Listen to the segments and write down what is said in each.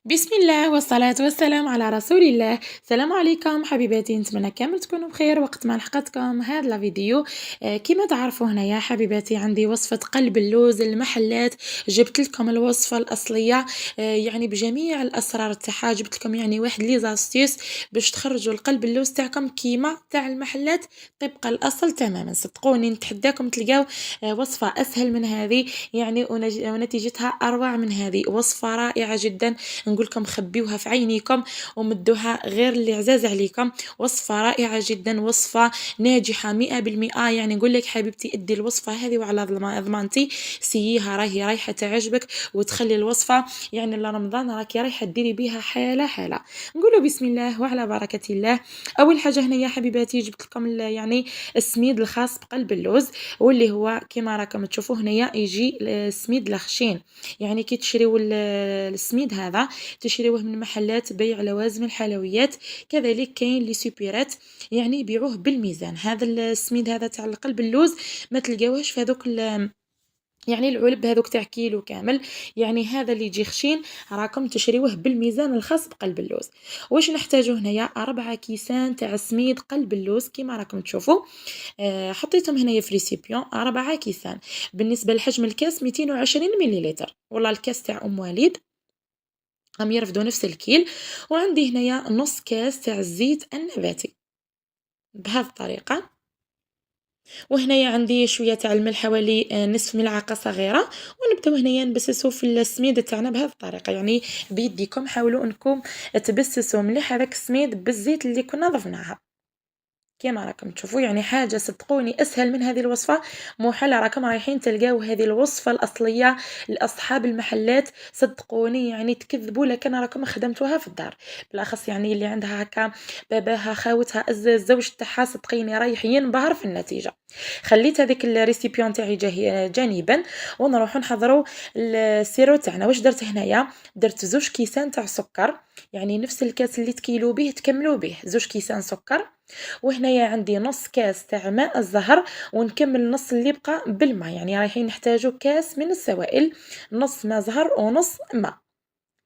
بسم الله والصلاة والسلام على رسول الله. السلام عليكم حبيباتي، نتمنى كامل تكونوا بخير. وقت ما لحقتكم هذا الفيديو كما تعرفوا هنايا حبيباتي عندي وصفة قلب اللوز المحلات. جبت لكم الوصفة الأصلية يعني بجميع الأسرار تاعها. جبت لكم يعني واحد لي زاستيس باش تخرجوا القلب اللوز تاعكم كيما تاع المحلات طبق الأصل تماما. صدقوني نتحداكم تلقاو وصفة أسهل من هذه يعني ونتيجتها أروع من هذه. وصفة رائعة جدا، نقول لكم خبيوها في عينيكم ومدوها غير اللي عزاز عليكم. وصفة رائعة جدا، وصفة ناجحة 100%. يعني نقول لك حبيبتي ادي الوصفة هذه وعلى ضمانتي سييها راهي رايحة تعجبك وتخلي الوصفة يعني لرمضان راكي رايحة ديري بها حالة حالة. نقولوا بسم الله وعلى بركة الله. أول حاجة هنا يا حبيباتي جبت لكم يعني السميد الخاص بقلب اللوز، واللي هو كما راكم تشوفوا هنايا يجي السميد لخشين. يعني كي تشريو السميد هذا تشريوه من محلات بيع لوازم الحلويات، كذلك كاين لي سوبيرات يعني يبيعوه بالميزان. هذا السميد هذا تاع القلب اللوز ما تلقاوهش في هذوك يعني العلب هذوك تاع كيلو كامل. يعني هذا اللي يجي خشين راكم تشريوه بالميزان الخاص بقلب اللوز. واش نحتاجو هنايا 4 كيسان تاع سميد قلب اللوز كما راكم تشوفوا. حطيتهم هنايا في ريسيبيون 4 كيسان. بالنسبه لحجم الكاس 220 مليلتر، والله الكاس تاع ام وليد هم يرفدوا نفس الكيل. وعندي هنايا نص كاس تاع الزيت النباتي بهذه الطريقه. وهنايا عندي شويه تاع الملح حوالي نصف ملعقه صغيره. ونبداو هنايا نبسسو في السميد تاعنا بهذه الطريقه، يعني بيديكم حاولوا انكم تبسسوا مليح هذاك السميد بالزيت اللي كنا ضفناها. كما راكم تشوفوا يعني حاجه صدقوني اسهل من هذه الوصفه محال. راكم رايحين تلقاو هذه الوصفه الاصليه لاصحاب المحلات، صدقوني يعني تكذبوا لكن راكم خدمتوها في الدار. بالاخص يعني اللي عندها هكا باباها خاوتها الزوج تاعها، صدقيني رايح ينبهر في النتيجه. خليت هذيك الريسيبيون تاعي جانبا ونروحوا نحضروا السيرو تاعنا. واش درت هنايا؟ درت 2 كيسان تاع سكر، يعني نفس الكاس اللي تكيلو به تكملوا به 2 كيسان سكر. وهنايا عندي نص كاس تاع ماء الزهر، ونكمل النص اللي بقى بالماء. يعني رايحين نحتاجو كاس من السوائل، نص ماء زهر ونص ماء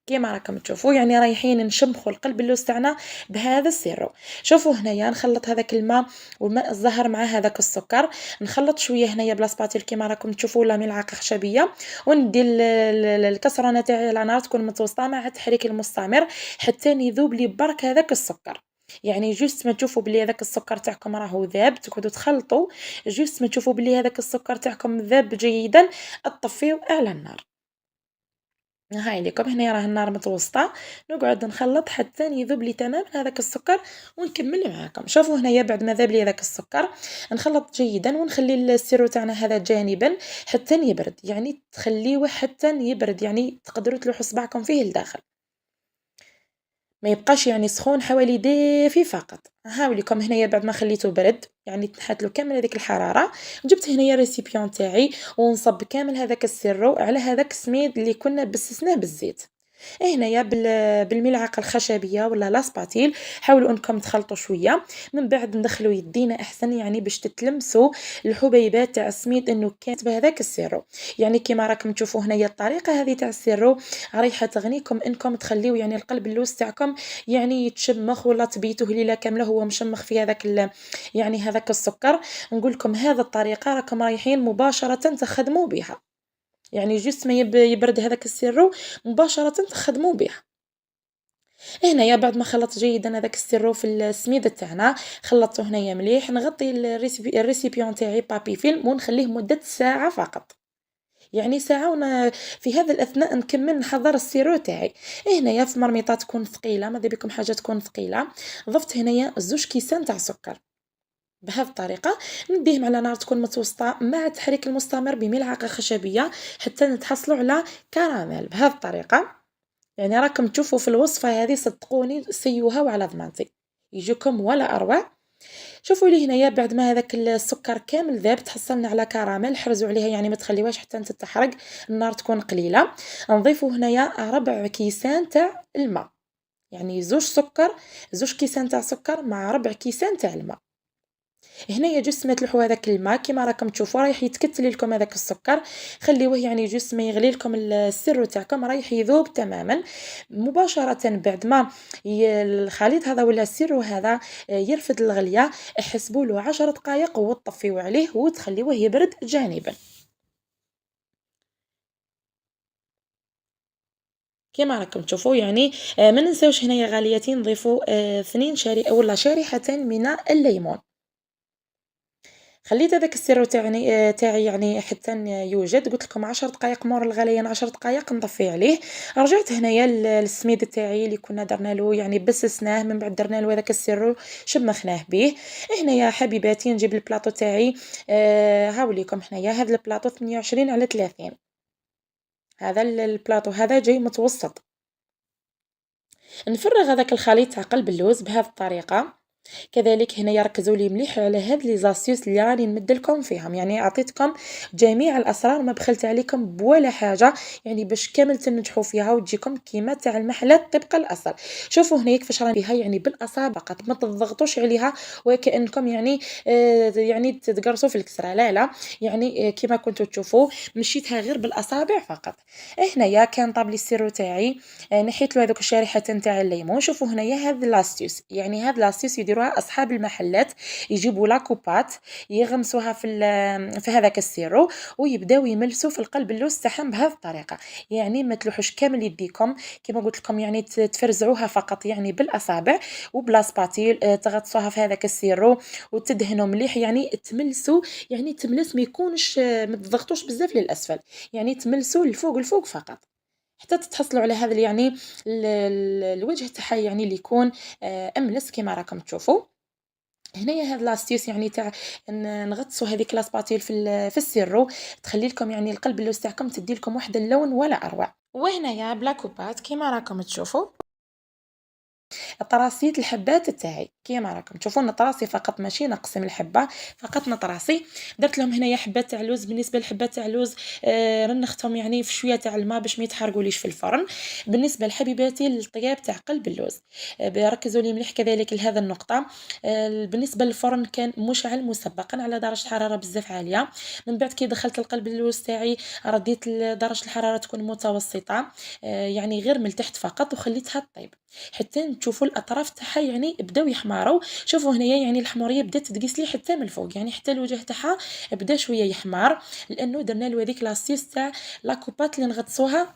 كيما راكم تشوفوا. يعني رايحين نشمخوا القلب اللوز تاعنا بهذا السيرو. شوفوا هنايا نخلط هذاك الماء وماء الزهر مع هذاك السكر. نخلط شويه هنايا بلا سباتيل كيما راكم تشوفوا ولا ملعقه خشبيه. وندي الكسرونه تاعي على نار تكون متوسطه مع التحريك المستمر حتى يذوب لي برك هذاك السكر. يعني جوست ما تشوفوا بلي هذاك السكر تاعكم راهو ذاب تقعدوا تخلطوا. جوست ما تشوفوا بلي هذاك السكر تاعكم ذاب جيدا اطفيو على النار. هاي لكم هنا راه النار متوسطه. نقعد نخلط حتى يذوب لي تمام هذاك السكر ونكمل معاكم. شوفوا هنايا بعد ما ذاب لي هذاك السكر نخلط جيدا ونخلي السيرو تاعنا هذا جانبا حتى يبرد. يعني تخليوه حتى يبرد، يعني تقدروا تلوحوا صباعكم فيه لداخل، ما يبقاش يعني سخون، حوالي دافي فقط. هاوليكم هنايا بعد ما خليته برد يعني تنحت له كامل هذيك الحراره. جبت هنايا ريسيبيون تاعي ونصب كامل هذاك السيرو على هذاك السميد اللي كنا بسسناه بالزيت. هنايا بالملعقه الخشبيه ولا لاسباتيل حاولوا انكم تخلطوا شويه. من بعد ندخلوا يدينا احسن يعني باش تتلمسوا الحبيبات تاع السميد انه كانت بهذاك السيرو. يعني كما راكم تشوفوا هنايا الطريقه هذه تاع السيرو رايحه تغنيكم انكم تخليو يعني القلب اللوز تاعكم يعني يتشمخ ولا تبيتوه ليله كامله هو مشمخ في هذاك يعني هذاك السكر. نقول لكم هذا الطريقه راكم رايحين مباشره تخدموا بها. يعني جست ما يبرد هذاك السيرو مباشرة تخدموا به. هنايا بعد ما خلطت جيدا هذاك السيرو في السميده تاعنا خلطته هنايا مليح. نغطي الريسيبيون تاعي بابي فيلم ونخليه مدة ساعة فقط. يعني ساعة في هذا الأثناء نكمل نحضر السيرو تاعي. هنايا في مرميطة تكون ثقيلة، ماذا بكم حاجة تكون ثقيلة. ضفت هنايا 2 كيسان تاع سكر بهذه الطريقة. نديهم على نار تكون متوسطة مع التحريك المستمر بملعقة خشبية حتى نتحصلوا على كراميل بهذه الطريقة. يعني راكم تشوفوا في الوصفة هذه صدقوني سيوها وعلى ضمانتي يجيكم ولا أروع. شوفوا لي هنايا بعد ما هذاك السكر كامل ذاب تحصلنا على كراميل. حرزوا عليها يعني ما تخليوهاش حتى تتحرق، النار تكون قليلة. نضيفوا هنايا 4 كيسان تاع الماء، يعني 2 سكر 2 كيسان تاع سكر مع 4 كيسان تاع الماء. هنايا جوست ما تلوحوا هذاك الماء كيما راكم تشوفوا رايح يتكتل لكم هذاك السكر. خليوه يعني جوست ما يغلي لكم السيرو تاعكم رايح يذوب تماما. مباشره بعد ما الخليط هذا ولا السيرو هذا يرفد الغليه، احسبوا له 10 دقائق وتطفيوا عليه وتخليوه يبرد جانبا. كيما راكم تشوفوا يعني ما ننساوش هنايا غالياتي نضيفوا 2 ولا شريحتين من الليمون. خليت هذاك السيرو تاعي يعني حتى يوجد، قلت لكم 10 دقائق مور الغليان، 10 دقائق نطفي عليه. رجعت هنايا للسميد تاعي اللي كنا درنا له يعني بسسناه، من بعد درنا له هذاك السيرو شمخناه به. هنايا حبيباتي نجيب البلاطو تاعي، هاوليكم هنايا هذا البلاطو 28 على 30. هذا البلاطو هذا جاي متوسط. نفرغ هذاك الخليط تاع قلب اللوز بهذه الطريقه. كذلك هنايا ركزوا لي مليح على هاد لي زاسيوس اللي راني نمدلكم فيهم، يعني عطيتكم جميع الاسرار، ما بخلت عليكم بولا حاجه، يعني باش كامل تنجحوا فيها وتجيكم كيما تاع المحلات طبق الاصل. شوفوا هنا كيفاش راني فيها يعني بالاصابع فقط، ما تضغطوش عليها وكانكم يعني يعني تقرصوا في الكسره، لا لا، يعني كيما كنتوا تشوفوا مشيتها غير بالاصابع فقط. هنايا كان طاب لي السيرو تاعي، نحيت له هذوك الشريحتين تاع الليمون. شوفوا هنايا هذا لاستيوس، يعني هذا لاستيوس يديروها اصحاب المحلات، يجيبوا لاكوبات يغمسوها في هذاك السيرو ويبداو يملسوا في القلب اللوز تاعهم بهذه الطريقه. يعني ما تلوحوش كامل يديكم كما قلت لكم، يعني تفرزعوها فقط يعني بالاصابع وبلا سباتيل، تغطسوها في هذاك السيرو وتدهنوا مليح، يعني تملسوا، يعني تملس ما يكونش ما تضغطوش بزاف للاسفل، يعني تملسوا الفوق فقط حتى تتحصلوا على هذا يعني الوجه تاعها يعني اللي يكون املس كما راكم تشوفوا. هنايا هاد لاستيوس يعني تاع نغطسوا هذيك لاسباتيل في السيرو، تخلي لكم يعني القلب اللوز تاعكم تدي لكم واحد اللون ولا اروع. وهنايا بلا كوبات كما راكم تشوفوا طراسيت الحبات تاعي كيما راكم تشوفوا، نطراسي فقط ماشي نقسم الحبه، فقط نطراسي. درت لهم هنايا حبات تاع اللوز، بالنسبه للحبات تاع اللوز رنختهم يعني في شويه تاع الماء باش ما يتحرقوليش في الفرن. بالنسبه لحبيباتي للطياب تاع قلب اللوز ركزوا لي مليح كذلك لهذا النقطه. بالنسبه للفرن كان مشعل مسبقا على درجه حراره بزاف عاليه. من بعد كي دخلت القلب اللوز تاعي رديت درجه الحراره تكون متوسطه، يعني غير من تحت فقط، وخليتها طيب حتى تشوفوا الاطراف تاعها يعني بداو يحمروا. شوفوا هنايا يعني الحموريه بدات تقيس لي حتى من الفوق، يعني حتى الوجه تاعها بدا شويه يحمر، لانه درنا له هذيك لاستيس تاع لاكوبات اللي نغطسوها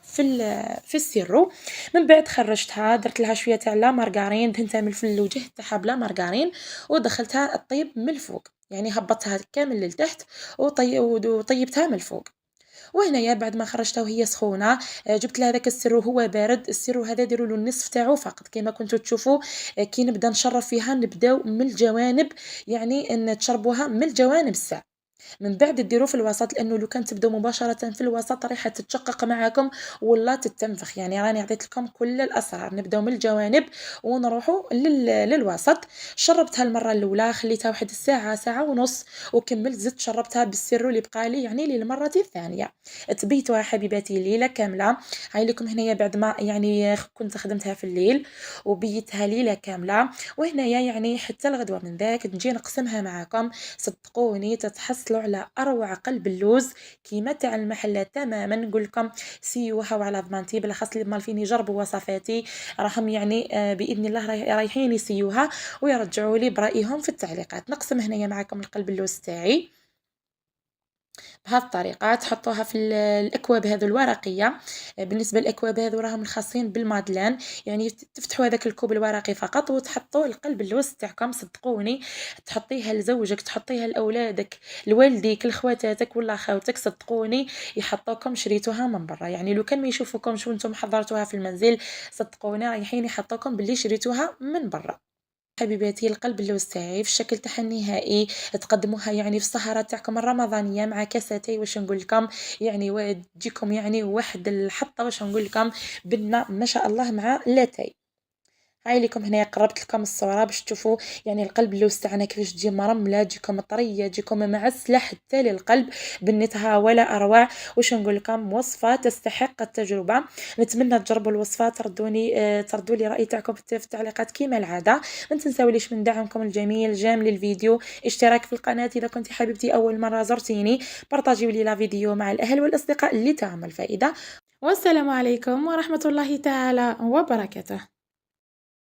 في السيرو. من بعد خرجتها، درت لها شويه تاع لا مارغرين، دهنتها من الوجه تاعها بلا مارغرين ودخلتها الطيب من الفوق، يعني هبطتها كامل للتحت وطيبتها من الفوق. وهنايا بعد ما خرجتها وهي سخونه، جبت لها داك السيرو هو بارد. السيرو هذا ديروا له النصف تاعو فقط كما كنتوا تشوفوا. كي نبدا نشرب فيها نبداو من الجوانب، يعني ان تشربوها من الجوانب الساع، من بعد ديروا في الوسط، لانه لو كان تبداو مباشره في الوسط راح تتشقق معاكم ولا تتنفخ. يعني راني عطيت لكم كل الاسرار، نبداو من الجوانب ونروحوا للوسط. شربتها المره الاولى خليتها واحد الساعه ساعه ونص، وكملت زدت شربتها بالسيرو اللي بقى لي يعني للمره الثانيه. تبيتوها حبيباتي ليله كامله. هاي لكم هنايا بعد ما يعني كنت خدمتها في الليل وبيتها ليله كامله. وهنايا يعني حتى الغدوه من ذاك نجي نقسمها معكم، صدقوني تتحصلوا على اروع قلب اللوز كيما تاع المحلات تماما. نقول لكم سيوها وعلى ضمانتي، بالاخص اللي مالفين يجربوا وصفاتي راهم يعني باذن الله رايحين يسيوها ويرجعوا لي برايهم في التعليقات. نقسم هنايا معكم القلب اللوز تاعي بهذه الطريقه، تحطوها في الاكواب هذو الورقيه. بالنسبه للاكواب هذو راهم الخاصين بالمادلان، يعني تفتحوا هذاك الكوب الورقي فقط وتحطوا القلب اللوز تاعكم. صدقوني تحطيها لزوجك، تحطيها لاولادك، لوالديك، لخواتاتك ولا خاوتك، صدقوني يحطوكم شريتوها من برا. يعني لو كان ما يشوفوكمش وانتم حضرتوها في المنزل، صدقوني رايحين يحطوكم باللي شريتوها من برا. حبيباتي القلب اللوز تاعي في الشكل تاعها النهائي، تقدموها يعني في السهرة تاعكم الرمضانية مع كاساتي، واش نقول لكم يعني تجيكم يعني واحد الحطة، واش نقول لكم، بنة ما شاء الله مع لاتاي. هاي لكم هنا قربت لكم الصورة باش تشوفوا يعني القلب اللوز تاعنا كيفاش تجي مرملة، تجيكم طرية، تجيكم معسلة حتى للقلب بنتها ولا أروع. واش نقول لكم، وصفة تستحق التجربة. نتمنى تجربوا الوصفة، تردوا لي رأي تاعكم في التعليقات كيما العادة. ما تنساوليش من دعمكم الجميل جام للفيديو، اشتراك في القناة إذا كنت حبيبتي أول مرة زرتيني، بارطاجيو لي لا فيديو مع الأهل والأصدقاء اللي تعمل فائدة. والسلام عليكم ورحمة الله تعالى وبركاته.